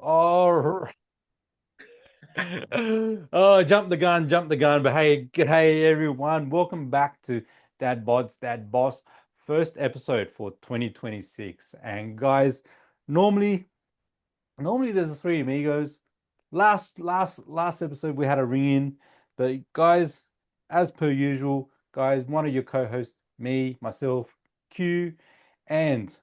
Oh, oh, jump the gun. But hey, good hey everyone. Welcome back to Dad Boss, first episode for 2026. And guys, normally, normally there's a three amigos. Last episode we had a ring in, but guys, as per usual, guys, one of your co-hosts, me, myself, Q, and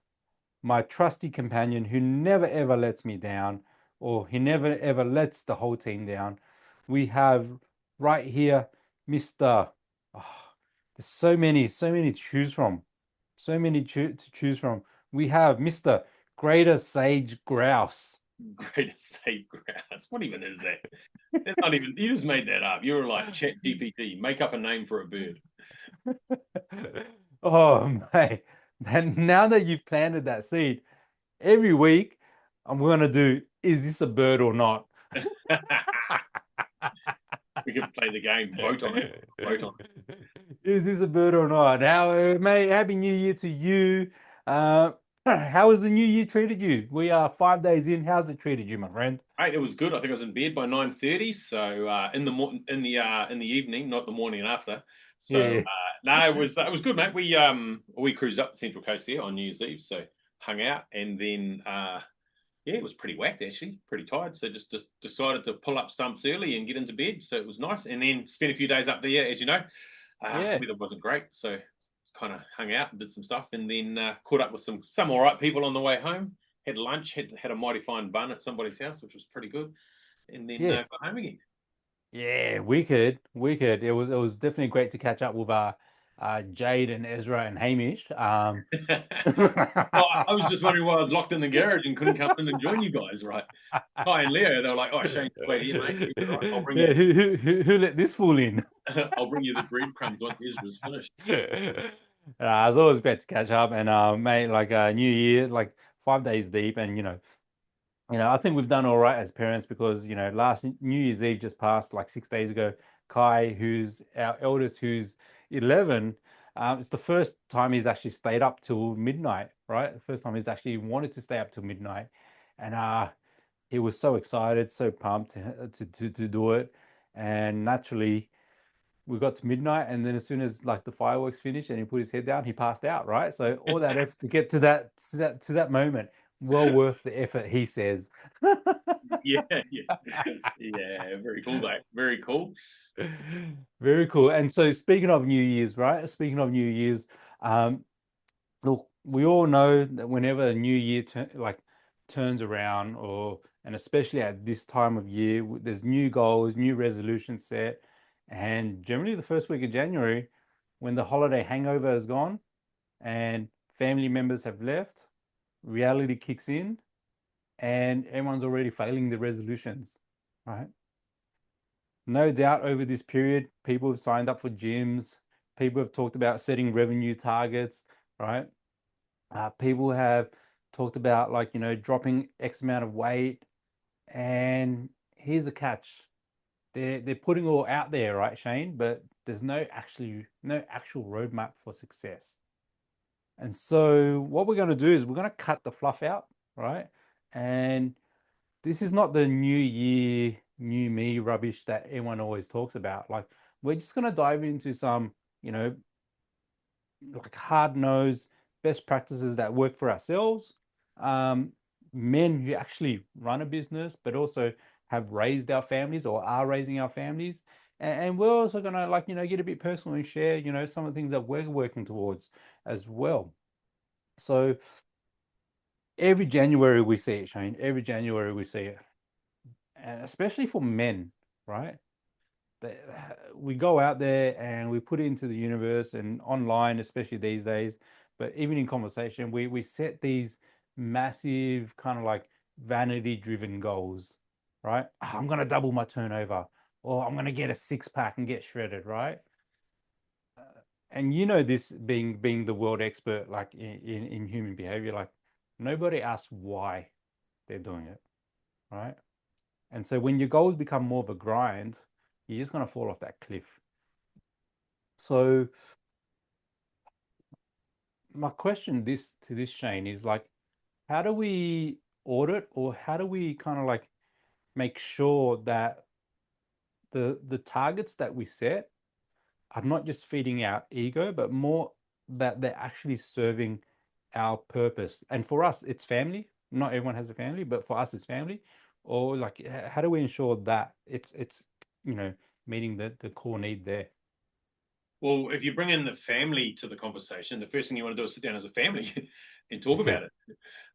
my trusty companion who never ever lets me down, or he never ever lets the whole team down. We have right here Mr. Oh, there's so many to choose from. So many to choose from. We have Mr. Greater Sage Grouse. Greatest state grass. What even is that? It's not even. You just made that up. You were like Chat GPT. Make up a name for a bird. Oh, mate. And now that you've planted that seed, every week I'm going to do, is this a bird or not? We can play the game. Vote on it. Vote on Is this a bird or not? How, mate, happy New Year to you. Uh, how has the new year treated you? We are 5 days in. How's it treated you, my friend? it. It was good. I think I was in bed by 9:30. So in the evening, not the morning after. So Yeah. no, it was good, mate. We cruised up the Central Coast here on New Year's Eve, so hung out, and then yeah, it was pretty whacked actually, pretty tired. So just decided to pull up stumps early and get into bed. So it was nice, and then spent a few days up there, as you know. Yeah. Weather wasn't great, so kind of hung out and did some stuff, and then caught up with some all right people on the way home. Had lunch, had a mighty fine bun at somebody's house, which was pretty good, and then Yeah. got home again. Yeah, wicked, wicked. It was definitely great to catch up with Jade and Ezra and Hamish. Well, I was just wondering why I was locked in the garage and couldn't come in and join you guys, right? Kai and Leo, they were like, "Oh, Shane, wait here, mate. Yeah, right. I'll bring Yeah, you who let this fool in? I'll bring you the breadcrumbs once Ezra's finished." It's always great to catch up and mate, like New Year, like 5 days deep, and I think we've done all right as parents because last New Year's Eve just passed like 6 days ago. Kai, who's our eldest, who's 11, it's the first time he's actually stayed up till midnight, right? The first time he's actually wanted to stay up till midnight, and he was so excited, so pumped to do it, and naturally we got to midnight, and then as soon as like the fireworks finished and he put his head down, he passed out, right? So all that effort to get to that moment, well worth the effort, he says. Yeah, yeah, yeah. Very cool, mate. Very cool. Very cool. And so speaking of New Year's, right? Speaking of New Year's, um, look, we all know that whenever a new year turns around, and especially at this time of year, there's new goals, new resolutions set, and generally the first week of January, when the holiday hangover is gone and family members have left, reality kicks in, and everyone's already failing the resolutions, right? No doubt over this period, people have signed up for gyms, people have talked about setting revenue targets, right? People have talked about like dropping X amount of weight, and here's a catch: they're putting all out there, right, Shane? But there's no actual roadmap for success. And so what we're going to do is we're going to cut the fluff out, right? And this is not the new year, new me rubbish that everyone always talks about. Like we're just going to dive into some, you know, like hard nosed best practices that work for ourselves, um, men who actually run a business but also have raised our families or are raising our families, and we're also going to like get a bit personal and share some of the things that we're working towards as well. So every January we see it, Shane. Every January we see it, and especially for men, right? We go out there and we put it into the universe and online, especially these days, but even in conversation, we set these massive kind of like vanity driven goals, right? I'm going to double my turnover, or I'm going to get a six pack and get shredded, right? And this, being the world expert like in human behavior, like nobody asks why they're doing it, right? And so when your goals become more of a grind, you're just going to fall off that cliff. So my question this to this Shane is like, how do we audit, or how do we kind of like make sure that the targets that we set are not just feeding our ego, but more that they're actually serving our purpose? And for us, it's family. Not everyone has a family, but for us, it's family. Or like, how do we ensure that it's you know meeting the core need there? Well, if you bring in the family to the conversation, the first thing you want to do is sit down as a family and talk Yeah. about it.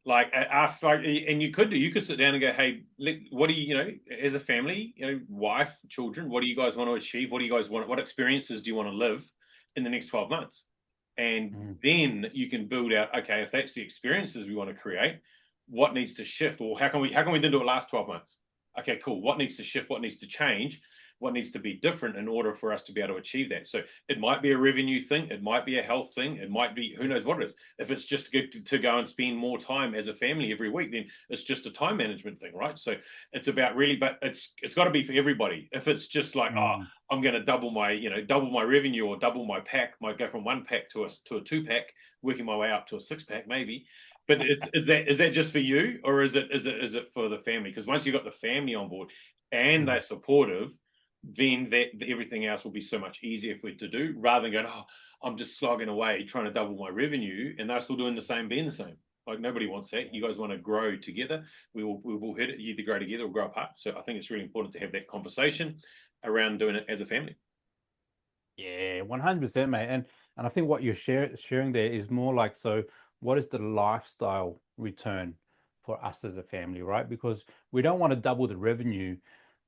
Like ask, like, and you could sit down and go, hey, what do as a family, wife, children, what do you guys want to achieve? What do you guys want? What experiences do you want to live in the next 12 months? And Mm. then you can build out, okay, if that's the experiences we want to create, what needs to shift? Or how can we then do it last 12 months? Okay, cool. What needs to shift? What needs to change? What needs to be different in order for us to be able to achieve that? So it might be a revenue thing, it might be a health thing, it might be who knows what it is. If it's just to go and spend more time as a family every week, then it's just a time management thing, right? So it's about really, but it's got to be for everybody. If it's just like, oh, Mm. I'm going to double my revenue or double my pack, might go from one pack to a two pack, working my way up to a six pack maybe. But is that just for you, or is it for the family? Because once you've got the family on board and Mm. they're supportive, then that everything else will be so much easier for it to do, rather than going, oh, I'm just slogging away trying to double my revenue, and they're still doing the same, being the same. Like nobody wants that. You guys want to grow together. We will hit it. You either grow together or grow apart. So I think it's really important to have that conversation around doing it as a family. Yeah, 100%, mate. And I think what you're sharing there is more like, so what is the lifestyle return for us as a family, right? Because we don't want to double the revenue,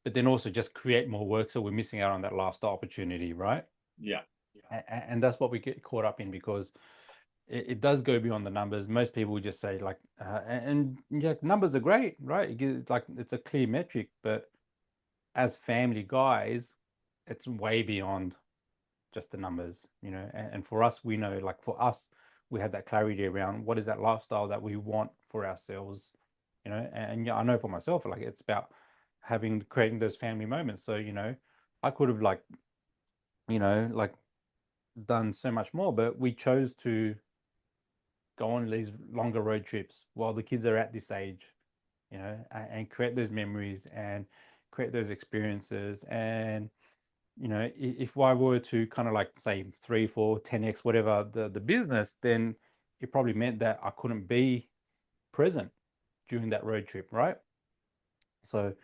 but then also just create more work, so we're missing out on that lifestyle opportunity, right? Yeah. And that's what we get caught up in, because it does go beyond the numbers. Most people would just say like, and yeah, numbers are great, right? Like it's a clear metric, but as family guys, it's way beyond just the numbers, and for us, we know, like for us, we have that clarity around what is that lifestyle that we want for ourselves, and yeah, I know for myself, like it's about creating those family moments. So, I could have like done so much more, but we chose to go on these longer road trips while the kids are at this age, and create those memories and create those experiences. And if I were to kind of like say 3, 4, 10x, whatever the business, then it probably meant that I couldn't be present during that road trip, right? So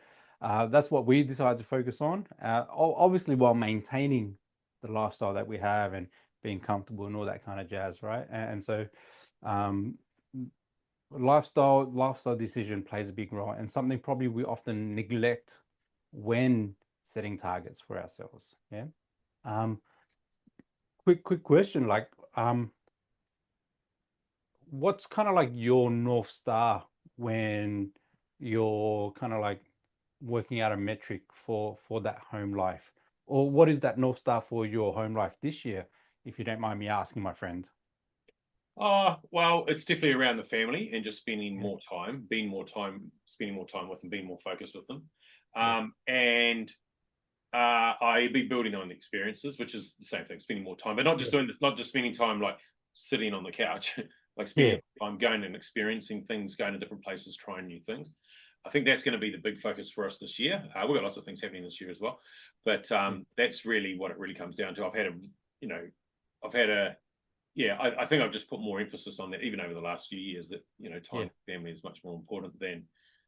that's what we decided to focus on, obviously while maintaining the lifestyle that we have and being comfortable and all that kind of jazz, right? And so um, lifestyle decision plays a big role, and something probably we often neglect when setting targets for ourselves. Yeah. Um, quick question, like, what's kind of like your North Star when you're kind of like working out a metric for that home life? Or what is that North Star for your home life this year, if you don't mind me asking, my friend? Well, it's definitely around the family and just spending Yeah, more time, spending more time with them, being more focused with them. yeah, And I be building on the experiences, which is the same thing, spending more time, but not just yeah, doing this, not just spending time like sitting on the couch, like spending yeah, time going and experiencing things, going to different places, trying new things. I think that's going to be the big focus for us this year. We've got lots of things happening this year as well, but yeah, that's really what it really comes down to. You know, I've had a, yeah, I think I've just put more emphasis on that, even over the last few years, that time yeah, with family is much more important than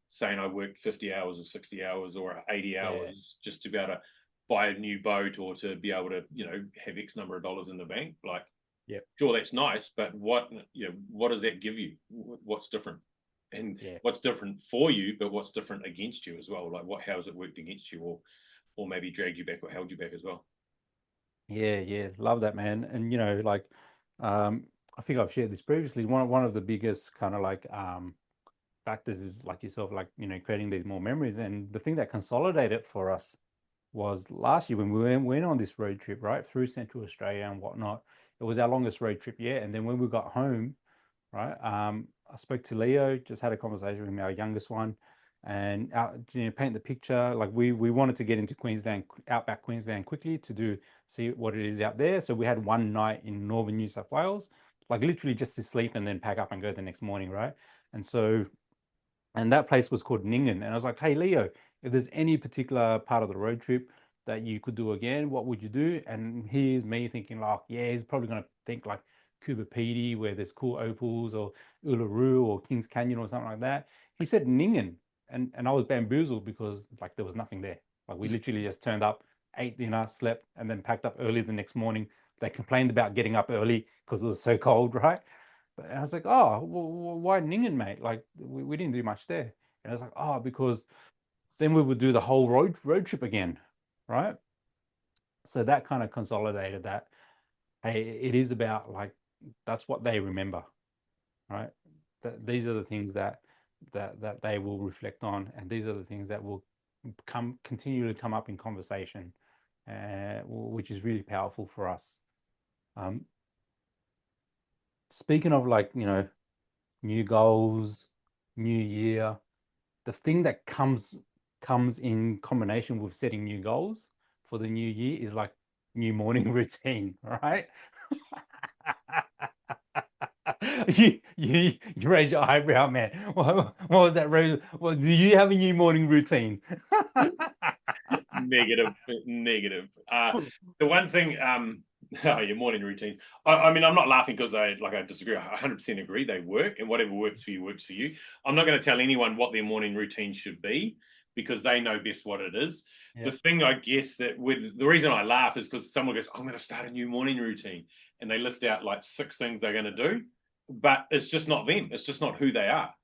saying I worked 50 hours or 60 hours or 80 yeah, hours just to be able to buy a new boat or to be able to have X number of dollars in the bank. Like, yeah, sure, that's nice, but what does that give you? What's different? And yeah. what's different for you, but what's different against you as well? Like, how has it worked against you, or maybe dragged you back or held you back as well? Yeah, yeah, love that, man. And like, um, I think I've shared this previously. One of the biggest kind of like factors is like yourself, like creating these more memories. And the thing that consolidated for us was last year when we went on this road trip, right, through Central Australia and whatnot. It was our longest road trip yet. And then when we got home, right, I spoke to Leo, just had a conversation with him, our youngest one, and paint the picture. Like we wanted to get into Queensland, outback Queensland quickly to see what it is out there. So we had one night in northern New South Wales, like literally just to sleep and then pack up and go the next morning, right? And so and that place was called Ningen. And I was like, hey, Leo, if there's any particular part of the road trip that you could do again, what would you do? And here's me thinking like, yeah, he's probably going to think like Cuba Pedy, where there's cool opals, or Uluru or Kings Canyon or something like that. He said Ningen. And I was bamboozled because like there was nothing there. Like we literally just turned up, ate dinner, slept, and then packed up early the next morning. They complained about getting up early because it was so cold, right? But I was like, oh, well, why Ningen, mate? Like we didn't do much there. And I was like, oh, because then we would do the whole road trip again, right? So that kind of consolidated that. Hey, it is about like that's what they remember, right? That these are the things that they will reflect on, and these are the things that will continue to come up in conversation, which is really powerful for us. Um, Speaking of like new goals, new year, the thing that comes in combination with setting new goals for the new year is like new morning routine, right? You raise your eyebrow, man. What was that? Well, do you have a new morning routine? Negative, negative. The one thing, oh, your morning routines. I mean, I'm not laughing because I disagree. I 100% agree. They work, and whatever works for you works for you. I'm not going to tell anyone what their morning routine should be because they know best what it is. The Yeah, thing I guess that with the reason I laugh is because someone goes, "I'm going to start a new morning routine," and they list out like 6 things they're going to do, but it's just not them. It's just not who they are.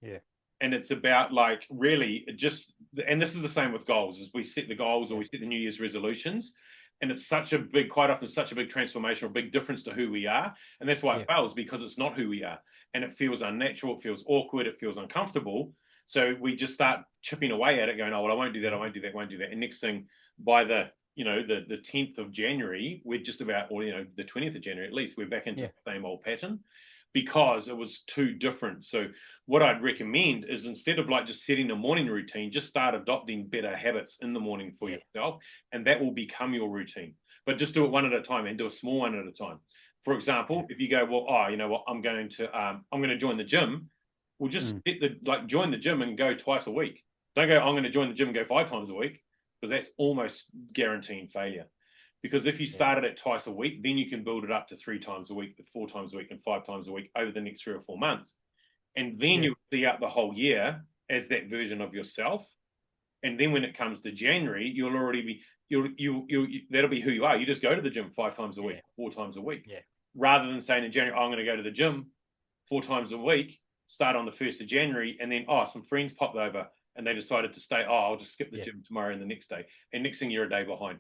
yeah, And it's about like really just, and this is the same with goals, as we set the goals or yeah, we set the new year's resolutions, and it's such a big, quite often such a big transformation or big difference to who we are, and that's why it yeah, fails, because it's not who we are, and it feels unnatural, it feels awkward, it feels uncomfortable. So we just start chipping away at it, going, oh well, I won't do that, I yeah, won't do that, won't do that, and next thing, by the 10th of January, we're just about, or the 20th of January at least, we're back into yeah, the same old pattern because it was too different. So what I'd recommend is, instead of like just setting a morning routine, just start adopting better habits in the morning for yeah, yourself, and that will become your routine. But just do it one at a time and do a small one at a time. For yeah, example, if you go, well, oh, you know what, I'm going to join the gym. Well, just mm, join the gym and go twice a week. Don't go, I'm going to join the gym and go 5 times a week, because that's almost guaranteeing failure. Because if you yeah, started it twice a week, then you can build it up to 3 times a week, 4 times a week, and 5 times a week over the next 3 or 4 months. And then yeah, you see out the whole year as that version of yourself. And then when it comes to January, you'll already be that'll be who you are. You just go to the gym 5 times a week, yeah, 4 times a week, yeah, rather than saying in January, oh, I'm going to go to the gym 4 times a week, start on the 1st of January, and then some friends popped over and they decided to stay. Oh, I'll just skip the yeah, gym tomorrow and the next day, and next thing you're a day behind.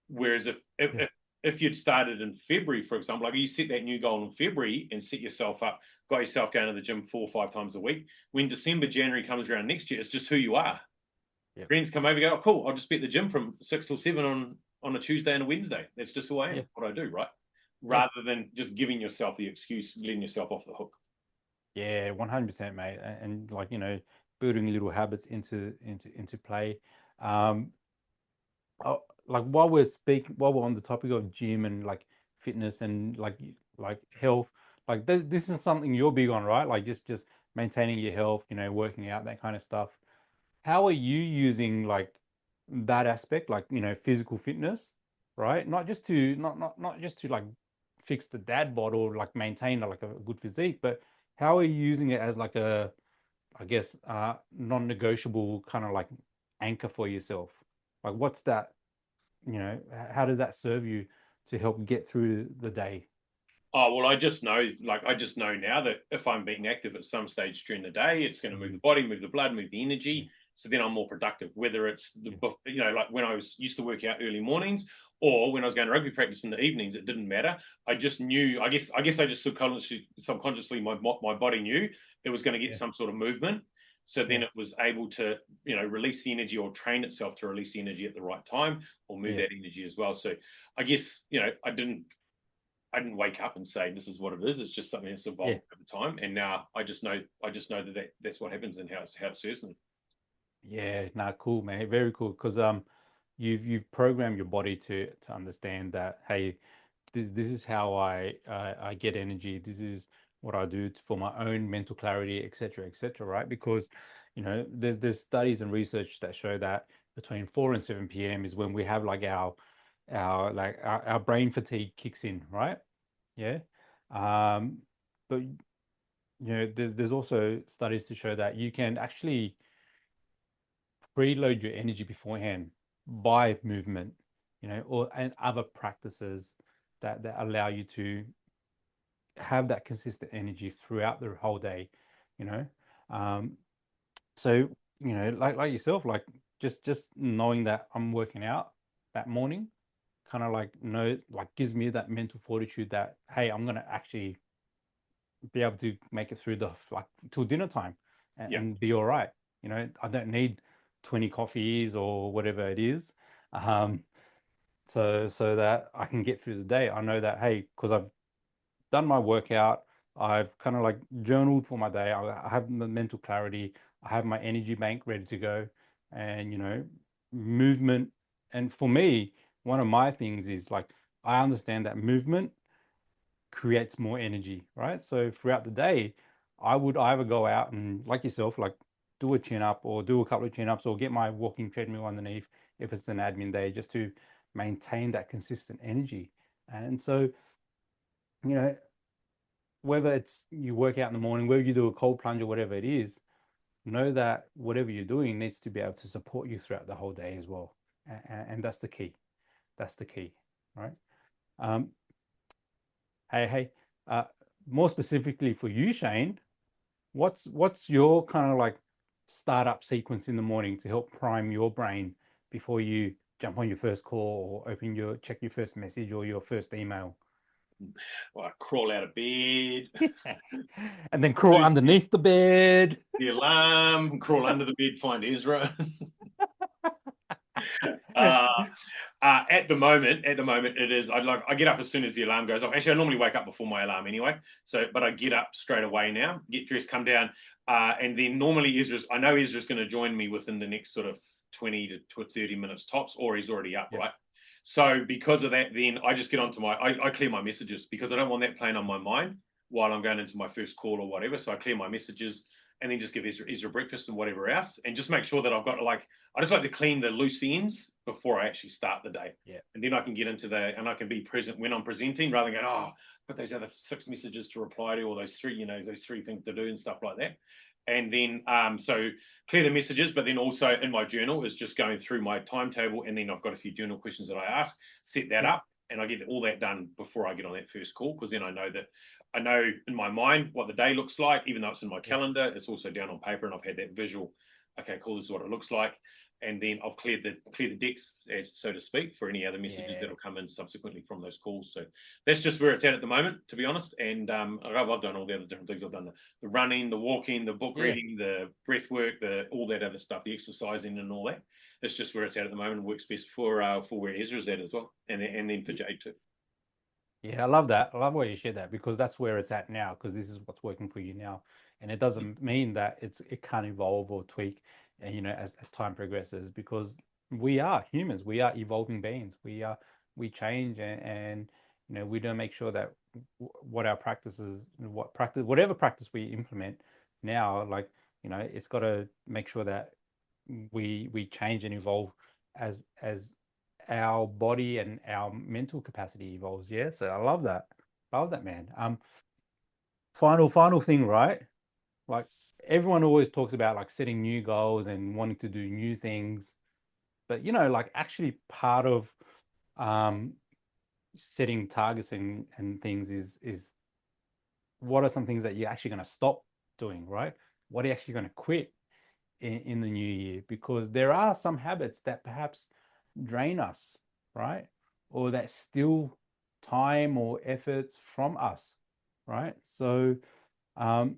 Whereas if yeah, if you'd started in February, for example, like you set that new goal in February and set yourself up, got yourself going to the gym 4 or 5 times a week. When December, January comes around next year, it's just who you are. yeah, Friends come over, go, oh, cool, I'll just be at the gym from 6 till 7 on a Tuesday and a Wednesday. That's just who I am, yeah, what I do, right? yeah. Rather than just giving yourself the excuse, letting yourself off the hook. Yeah, 100%, mate. And like, building little habits into play. Um, like while we're on the topic of gym and like fitness and like health, like this is something you're big on, right? Like just maintaining your health, working out, that kind of stuff. How are you using like that aspect, like physical fitness, right? Not just to like fix the dad bod or like maintain like a good physique, but how are you using it as like a, I guess, non-negotiable kind of like anchor for yourself? Like what's that, how does that serve you to help get through the day? Oh, well, I just know now that if I'm being active at some stage during the day, it's going to move the Mm, body, move the blood, move the yeah, energy. So then I'm more productive, whether it's yeah, like when I was used to work out early mornings, or when I was going to rugby practice in the evenings, it didn't matter. I just knew, I guess I just subconsciously my body knew it was going to get yeah, some sort of movement. So then yeah, it was able to, release the energy or train itself to release the energy at the right time or move yeah, that energy as well. So I guess, I didn't wake up and say this is what it is. It's just something that's yeah, evolved over time, and now I just know that's what happens and how it serves me. yeah. Nah, cool, man. Very cool. Because you've programmed your body to understand that, hey, this is how I get energy. This is what I do for my own mental clarity, etc., right? Because, there's studies and research that show that between 4 and 7 p.m. is when we have like our brain fatigue kicks in, right? Yeah. But there's also studies to show that you can actually preload your energy beforehand by movement, or and other practices that allow you to have that consistent energy throughout the whole day, you know. Um, so like yourself, like just knowing that I'm working out that morning, kind of like gives me that mental fortitude that hey, I'm gonna actually be able to make it through the like till dinner time Yeah. and be all right. I don't need 20 coffees or whatever it is. Um, so that I can get through the day. I know that hey, because I've done my workout, I've kind of like journaled for my day. I have the mental clarity. I have my energy bank ready to go, and movement. And for me, one of my things is like I understand that movement creates more energy, right? So throughout the day, I would either go out and, like yourself, like do a chin up or do a couple of chin ups or get my walking treadmill underneath if it's an admin day, just to maintain that consistent energy. And so, you know, whether it's you work out in the morning, whether you do a cold plunge or whatever it is, know that whatever you're doing needs to be able to support you throughout the whole day as well. And that's the key. That's the key, right? Um, hey, uh, more specifically for you, Shane, what's your kind of like startup sequence in the morning to help prime your brain before you jump on your first call or check your first message or your first email? Well, I crawl out of bed, And then crawl snooze underneath the bed. the alarm, crawl under the bed, find Ezra. uh, at the moment, it is. I get up as soon as the alarm goes off. Actually, I normally wake up before my alarm anyway. So, but I get up straight away now, get dressed, come down, and then normally I know Ezra's going to join me within the next sort of 20 to 30 minutes tops, or he's already up, Yeah, right? So because of that, then I just get onto I clear my messages because I don't want that playing on my mind while I'm going into my first call or whatever. So I clear my messages and then just give Ezra breakfast and whatever else, and just make sure that I've got I just like to clean the loose ends before I actually start the day. yeah, And then I can get into and I can be present when I'm presenting rather than going, oh, I've got those other 6 messages to reply to, or those three things to do and stuff like that. And then, so clear the messages, but then also in my journal is just going through my timetable. And then I've got a few journal questions that I ask, set that yeah, up, and I get all that done before I get on that first call. Because then I know in my mind what the day looks like, even though it's in my yeah, calendar, it's also down on paper and I've had that visual. Okay, cool, this is what it looks like. And then I've cleared the decks, as so to speak, for any other messages yeah, that'll come in subsequently from those calls. So that's just where it's at the moment, to be honest. And I've done all the other different things. I've done the running, the walking, the book yeah. reading, the breath work, all that other stuff, the exercising and all that. That's just where it's at the moment. And works best for where Ezra's at as well, and then for Jade too. Yeah, I love that. I love why you share that because that's where it's at now, because this is what's working for you now. And it doesn't mean that it can't evolve or tweak, and as time progresses, because we are humans, we are evolving beings. We change and we don't make sure that what our practices, whatever practice we implement now, like, it's got to make sure that we change and evolve as our body and our mental capacity evolves. Yeah, so I love that, man. Final thing, right? Like, everyone always talks about like setting new goals and wanting to do new things, but like actually part of um setting targets and things is what are some things that you're actually going to stop doing, right? What are you actually going to quit in the new year? Because there are some habits that perhaps drain us, right? Or that steal time or efforts from us, right? So, um,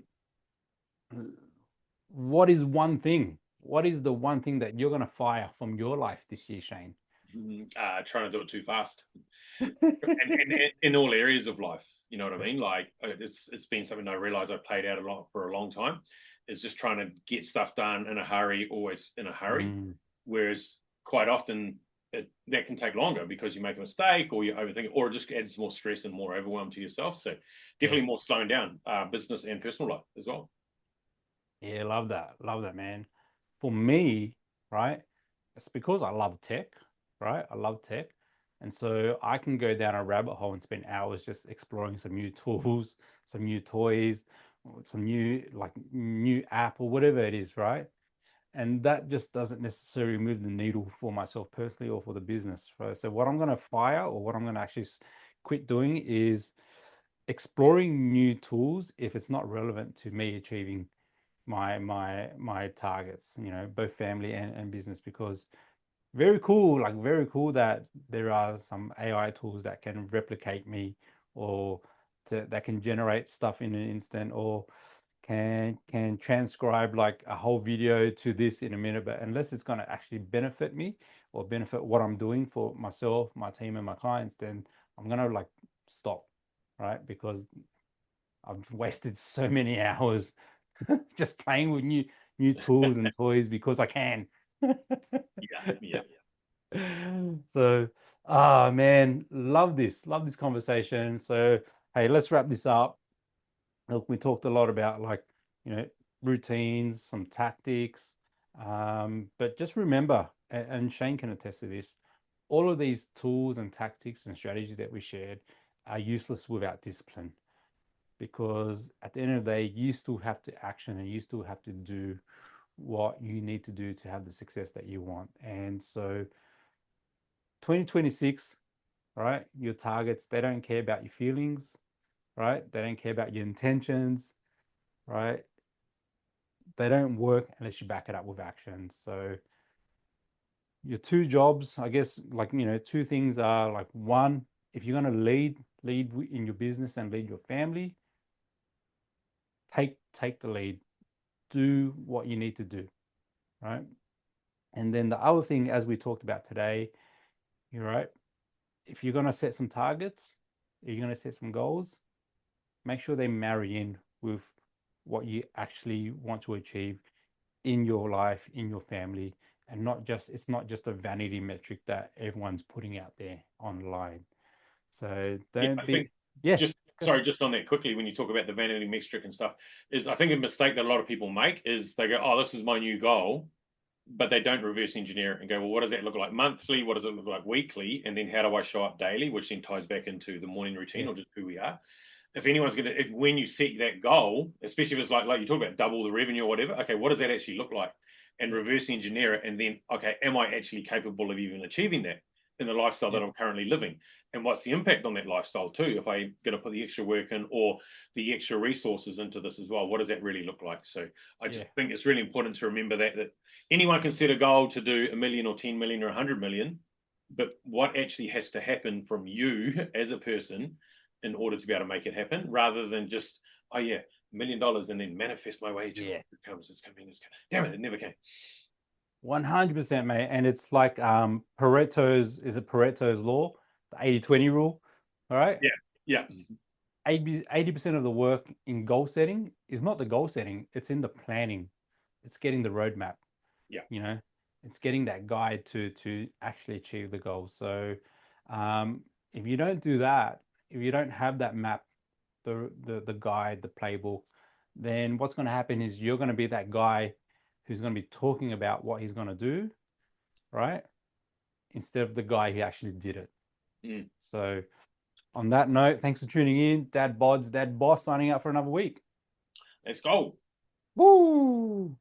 what is one thing? What is the one thing that you're going to fire from your life this year, Shane? Trying to do it too fast, and in all areas of life. You know what I Yeah. mean? Like it's been something I realized I played out a lot for a long time. Is just trying to get stuff done in a hurry, always in a hurry. Mm, Whereas quite often that can take longer because you make a mistake or you overthink it, or it just adds more stress and more overwhelm to yourself. So Yeah. definitely more slowing down business and personal life as well. Yeah, love that. Love that, man. For me, right, it's because I love tech, right? I love tech. And so I can go down a rabbit hole and spend hours just exploring some new tools, some new toys, some new like new app or whatever it is, right? And that just doesn't necessarily move the needle for myself personally or for the business, right? So what I'm going to fire or what I'm going to actually quit doing is exploring new tools if it's not relevant to me achieving my targets, you know, both family and business. Because very cool, like very cool that there are some AI tools that can replicate me, or that can generate stuff in an instant, or can transcribe like a whole video to this in a minute. But unless it's going to actually benefit me or benefit what I'm doing for myself, my team, and my clients, then I'm going to like stop, right? Because I've wasted so many hours just playing with new tools and toys because I can. Yeah, yeah. So, man, love this conversation. So, hey, let's wrap this up. Look, we talked a lot about like, you know, routines, some tactics, but just remember, and Shane can attest to this, all of these tools and tactics and strategies that we shared are useless without discipline, because at the end of the day, you still have to action and you still have to do what you need to do to have the success that you want. And so 2026, right? Your targets, they don't care about your feelings, right? They don't care about your intentions, right? They don't work unless you back it up with action. So your two jobs, I guess, like, you know, two things are like, one, if you're going to lead in your business and lead your family, take the lead, do what you need to do, right? And then the other thing, as we talked about today, you're right. If you're going to set some targets, if you're going to set some goals, make sure they marry in with what you actually want to achieve in your life, in your family, and not just, it's not just a vanity metric that everyone's putting out there online. So Yeah, don't I think be, yeah, just sorry, just on that quickly, when you talk about the vanity metric and stuff, is I think a mistake that a lot of people make is they go, "Oh, this is my new goal," but they don't reverse engineer it and go, "Well, what does that look like monthly? What does it look like weekly? And then how do I show up daily?" Which then ties back into the morning routine yeah, or just who we are. If anyone's gonna, if when you set that goal, especially if it's like you talk about double the revenue or whatever, okay, what does that actually look like? And yeah, reverse engineer it, and then okay, am I actually capable of even achieving that in the lifestyle yeah, that I'm currently living? And what's the impact on that lifestyle too? If I'm going to put the extra work in or the extra resources into this as well, what does that really look like? So I yeah, just think it's really important to remember that anyone can set a goal to do 1 million or 10 million or 100 million, but what actually has to happen from you as a person in order to be able to make it happen, rather than just, oh yeah, $1 million and then manifest my way to it. yeah. It comes, it's coming, it's coming. Damn it, it never came. 100%, mate. And it's like is it Pareto's law, the 80-20 rule? All right. Yeah, yeah, 80% of the work in goal setting is not the goal setting, it's in the planning. It's getting the roadmap, yeah. you know, it's getting that guide to actually achieve the goal. So if you don't do that, if you don't have that map, the guide, the playbook, then what's going to happen is you're going to be that guy who's going to be talking about what he's going to do, right? Instead of the guy who actually did it. Mm. So on that note, thanks for tuning in. Dad Bods, Dad Boss signing out for another week. Let's go. Woo!